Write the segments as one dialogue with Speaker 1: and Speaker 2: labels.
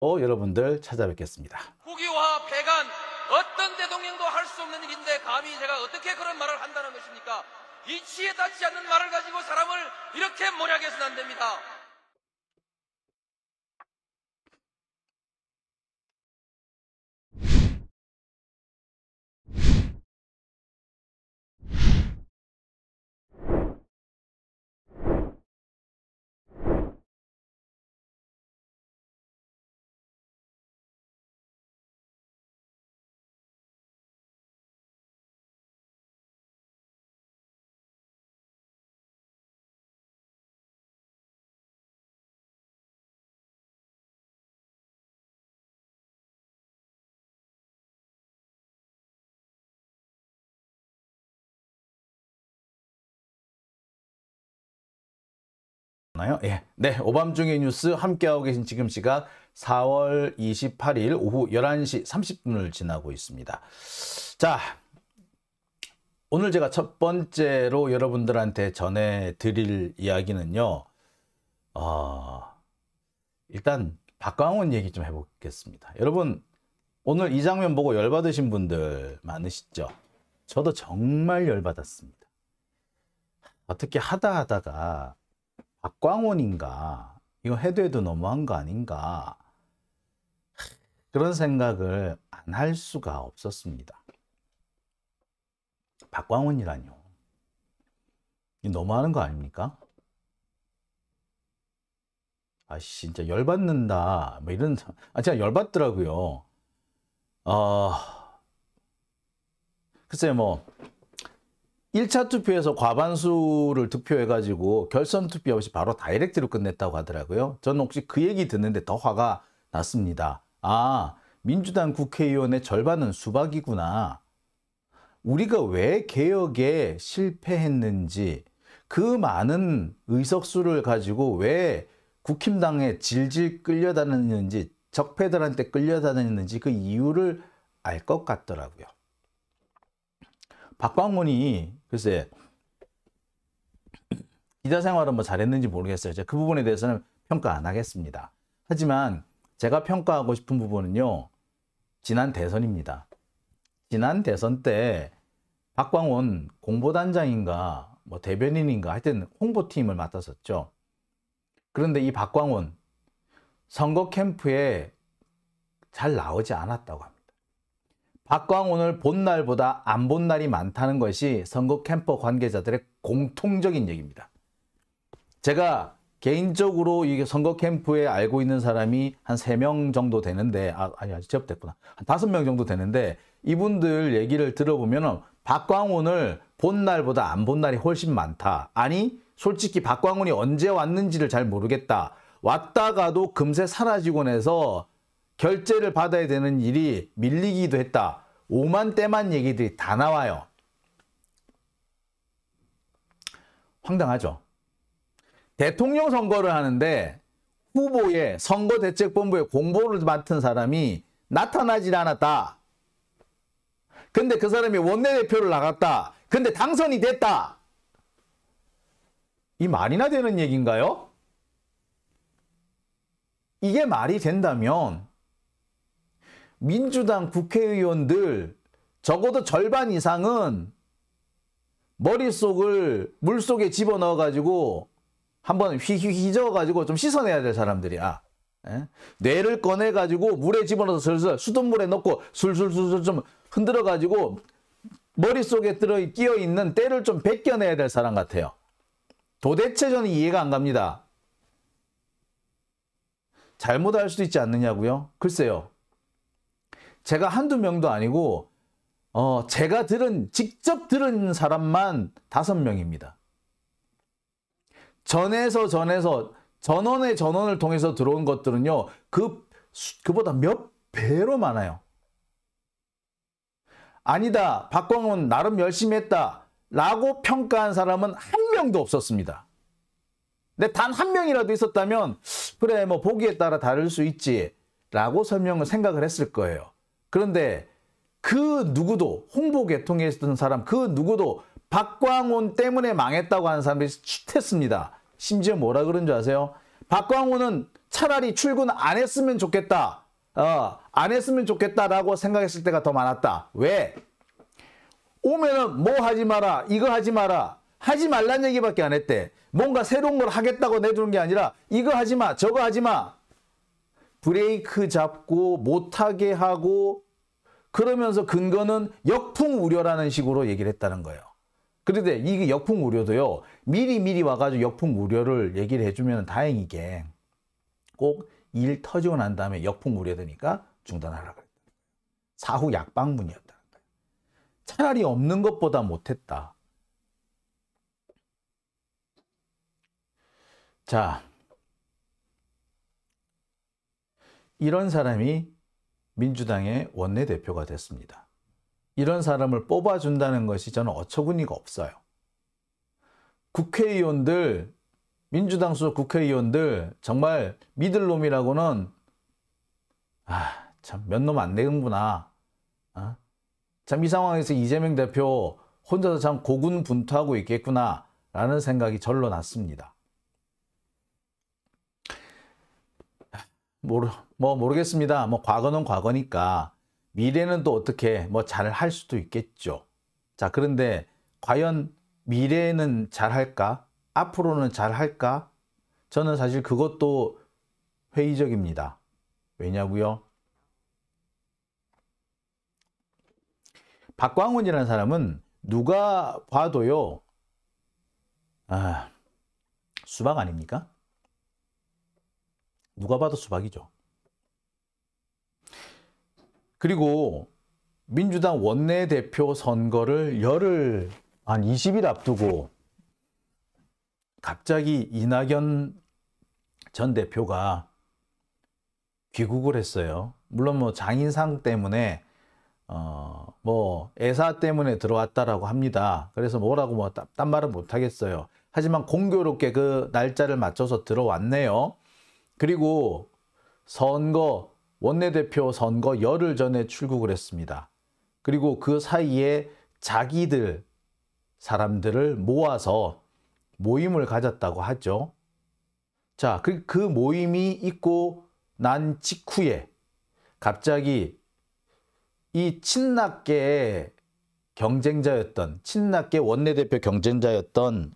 Speaker 1: 여러분들 찾아뵙겠습니다.
Speaker 2: 국유화 폐간 어떤 대통령도 할 수 없는 일인데 감히 제가 어떻게 그런 말을 한다는 것입니까? 이치에 닿지 않는 말을 가지고 사람을 이렇게 몰약해서는 안 됩니다.
Speaker 1: 예. 네, 오밤중의 뉴스 함께하고 계신 지금 시각 4월 28일 오후 11시 30분을 지나고 있습니다. 자, 오늘 제가 첫 번째로 여러분들한테 전해드릴 이야기는요. 일단 박광원 얘기 좀 해보겠습니다. 여러분, 오늘 이 장면 보고 열받으신 분들 많으시죠? 저도 정말 열받았습니다. 어떻게 하다가 박광원인가? 이거 해도 너무한 거 아닌가? 그런 생각을 안 할 수가 없었습니다. 박광원이라뇨. 너무하는 거 아닙니까? 진짜 열받는다. 뭐 이런, 제가 열받더라고요. 글쎄요, 뭐, 1차 투표에서 과반수를 득표해가지고 결선 투표 없이 바로 다이렉트로 끝냈다고 하더라고요. 저는 혹시 그 얘기 듣는데 더 화가 났습니다. 민주당 국회의원의 절반은 수박이구나. 우리가 왜 개혁에 실패했는지, 그 많은 의석수를 가지고 왜 국힘당에 질질 끌려다녔는지, 적폐들한테 끌려다녔는지 그 이유를 알 것 같더라고요. 박광원이 글쎄 기자 생활은 뭐 잘했는지 모르겠어요. 제가 그 부분에 대해서는 평가 안 하겠습니다. 하지만 제가 평가하고 싶은 부분은요. 지난 대선입니다. 지난 대선 때 박광원 공보단장인가 뭐 대변인인가 하여튼 홍보팀을 맡았었죠. 그런데 이 박광원 선거 캠프에 잘 나오지 않았다고 합니다. 박광원을 본 날보다 안 본 날이 많다는 것이 선거 캠프 관계자들의 공통적인 얘기입니다. 제가 개인적으로 이 선거 캠프에 알고 있는 사람이 한 3명 정도 되는데, 아직 제압됐구나. 한 5명 정도 되는데, 이분들 얘기를 들어보면 박광원을 본 날보다 안 본 날이 훨씬 많다. 아니, 솔직히 박광원이 언제 왔는지를 잘 모르겠다. 왔다가도 금세 사라지고 나서 결제를 받아야 되는 일이 밀리기도 했다. 오만 때만 얘기들이 다 나와요. 황당하죠. 대통령 선거를 하는데 후보의 선거대책본부의 공보를 맡은 사람이 나타나질 않았다. 근데 그 사람이 원내대표를 나갔다. 근데 당선이 됐다. 이 말이나 되는 얘기인가요? 이게 말이 된다면 민주당 국회의원들 적어도 절반 이상은 머릿속을 물속에 집어넣어가지고 한번 휘저어가지고 좀 씻어내야 될 사람들이야. 뇌를 꺼내가지고 물에 집어넣어서 슬슬 수돗물에 넣고 술술술 좀 흔들어가지고 머릿속에 끼어있는 때를 좀 벗겨내야 될 사람 같아요. 도대체 저는 이해가 안 갑니다. 잘못할 수도 있지 않느냐고요? 글쎄요. 제가 한두 명도 아니고 제가 직접 들은 사람만 5명입니다. 전원을 통해서 들어온 것들은요. 그보다 몇 배로 많아요. 아니다. 박광원 나름 열심히 했다. 라고 평가한 사람은 한 명도 없었습니다. 근데 단 한 명이라도 있었다면 그래 뭐 보기에 따라 다를 수 있지 라고 생각을 했을 거예요. 그런데 그 누구도 홍보 계통에 있었던 사람 그 누구도 박광원 때문에 망했다고 하는 사람들이 숱했습니다. 심지어 뭐라 그런 줄 아세요? 박광원은 차라리 출근 안 했으면 좋겠다. 안 했으면 좋겠다라고 생각했을 때가 더 많았다. 왜? 오면은 뭐 하지 마라, 이거 하지 마라. 하지 말란 얘기밖에 안 했대. 뭔가 새로운 걸 하겠다고 내주는 게 아니라 이거 하지 마, 저거 하지 마. 브레이크 잡고 못하게 하고 그러면서 근거는 역풍우려라는 식으로 얘기를 했다는 거예요. 그런데 이게 역풍우려도요. 미리 와가지고 역풍우려를 얘기를 해주면 다행이게 꼭 일 터지고 난 다음에 역풍우려되니까 중단하라고 그랬다. 사후 약방문이었다는 거예요. 차라리 없는 것보다 못했다. 자, 이런 사람이 민주당의 원내대표가 됐습니다. 이런 사람을 뽑아준다는 것이 저는 어처구니가 없어요. 국회의원들, 민주당 소속 국회의원들 정말 믿을 놈이라고는 참 몇 놈 안 되는구나. 참 이 상황에서 이재명 대표 혼자서 참 고군분투하고 있겠구나 라는 생각이 절로 났습니다. 모르겠습니다. 과거는 과거니까 미래는 또 어떻게 잘 할 수도 있겠죠. 자, 그런데 과연 미래는 잘할까? 앞으로는 잘할까? 저는 사실 그것도 회의적입니다. 왜냐고요? 박광훈이라는 사람은 누가 봐도요. 수박 아닙니까? 누가 봐도 수박이죠. 그리고 민주당 원내대표 선거를 열흘 한 20일 앞두고 갑자기 이낙연 전 대표가 귀국을 했어요. 물론 장인상 때문에 애사 때문에 들어왔다라고 합니다. 그래서 뭐라고 딴 말은 못 하겠어요. 하지만 공교롭게 그 날짜를 맞춰서 들어왔네요. 그리고 원내대표 선거 열흘 전에 출국을 했습니다. 그리고 그 사이에 자기들 사람들을 모아서 모임을 가졌다고 하죠. 자, 그 모임이 있고 난 직후에 갑자기 이 친낙계 원내대표 경쟁자였던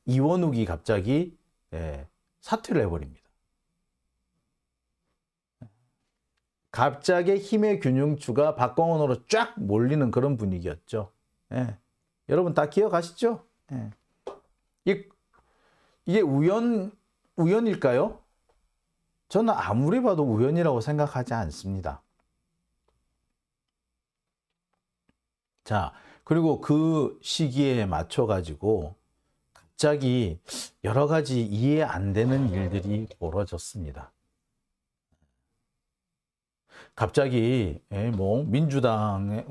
Speaker 1: 이원욱이 갑자기 사퇴를 해버립니다. 갑자기 힘의 균형추가 박광훈으로 쫙 몰리는 그런 분위기였죠. 여러분 다 기억하시죠? 이게 우연일까요? 저는 아무리 봐도 우연이라고 생각하지 않습니다. 자, 그리고 그 시기에 맞춰가지고 갑자기 여러 가지 이해 안 되는 일들이 벌어졌습니다. 갑자기 민주당의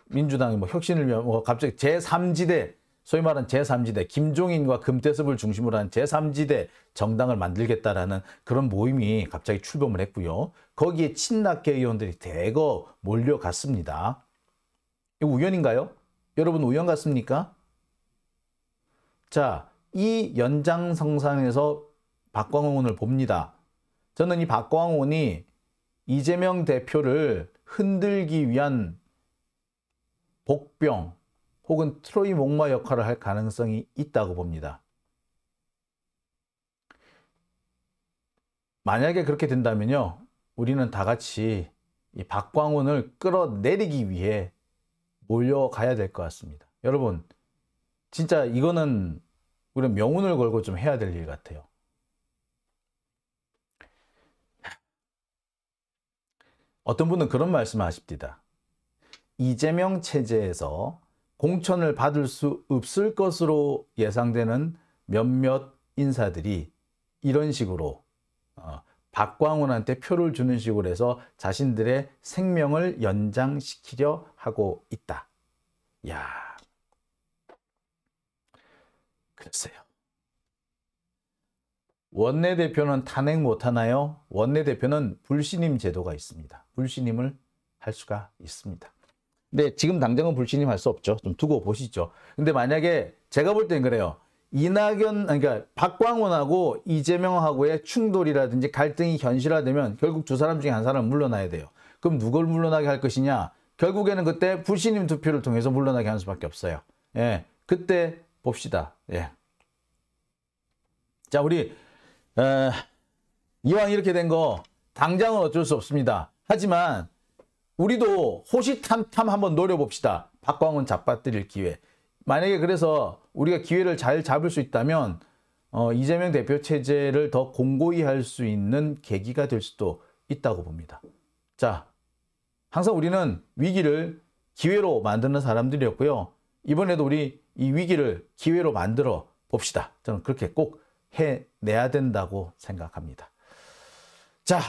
Speaker 1: 민주당이 혁신을 위한 갑자기 제3지대, 소위 말하는 제3지대, 김종인과 금태섭을 중심으로 한 제3지대 정당을 만들겠다라는 그런 모임이 갑자기 출범을 했고요. 거기에 친낙계 의원들이 대거 몰려갔습니다. 이거 우연인가요? 여러분 우연 같습니까? 자, 이 연장성상에서 박광훈을 봅니다. 저는 이 박광훈이 이재명 대표를 흔들기 위한 복병 혹은 트로이 목마 역할을 할 가능성이 있다고 봅니다. 만약에 그렇게 된다면요, 우리는 다 같이 이 박광훈을 끌어내리기 위해 몰려가야 될 것 같습니다. 여러분, 진짜 이거는 우리는 명운을 걸고 좀 해야 될 일 같아요. 어떤 분은 그런 말씀을 하십니다. 이재명 체제에서 공천을 받을 수 없을 것으로 예상되는 몇몇 인사들이 이런 식으로 박광훈한테 표를 주는 식으로 해서 자신들의 생명을 연장시키려 하고 있다. 야, 글쎄요. 원내대표는 탄핵 못하나요? 원내대표는 불신임 제도가 있습니다. 불신임을 할 수가 있습니다. 근데 지금 당장은 불신임 할 수 없죠. 좀 두고 보시죠. 근데 만약에 제가 볼 땐 그래요. 그러니까 박광원하고 이재명하고의 충돌이라든지 갈등이 현실화되면 결국 두 사람 중에 한 사람은 물러나야 돼요. 그럼 누굴 물러나게 할 것이냐? 결국에는 그때 불신임 투표를 통해서 물러나게 하는 수밖에 없어요. 예, 그때 봅시다. 예. 자, 우리 이왕 이렇게 된 거 당장은 어쩔 수 없습니다. 하지만 우리도 호시탐탐 한번 노려봅시다. 박광원 잡아뜨릴 기회. 만약에 그래서 우리가 기회를 잘 잡을 수 있다면 이재명 대표 체제를 더 공고히 할 수 있는 계기가 될 수도 있다고 봅니다. 자, 항상 우리는 위기를 기회로 만드는 사람들이었고요. 이번에도 우리 이 위기를 기회로 만들어 봅시다. 저는 그렇게 꼭 해내야 된다고 생각합니다. 자,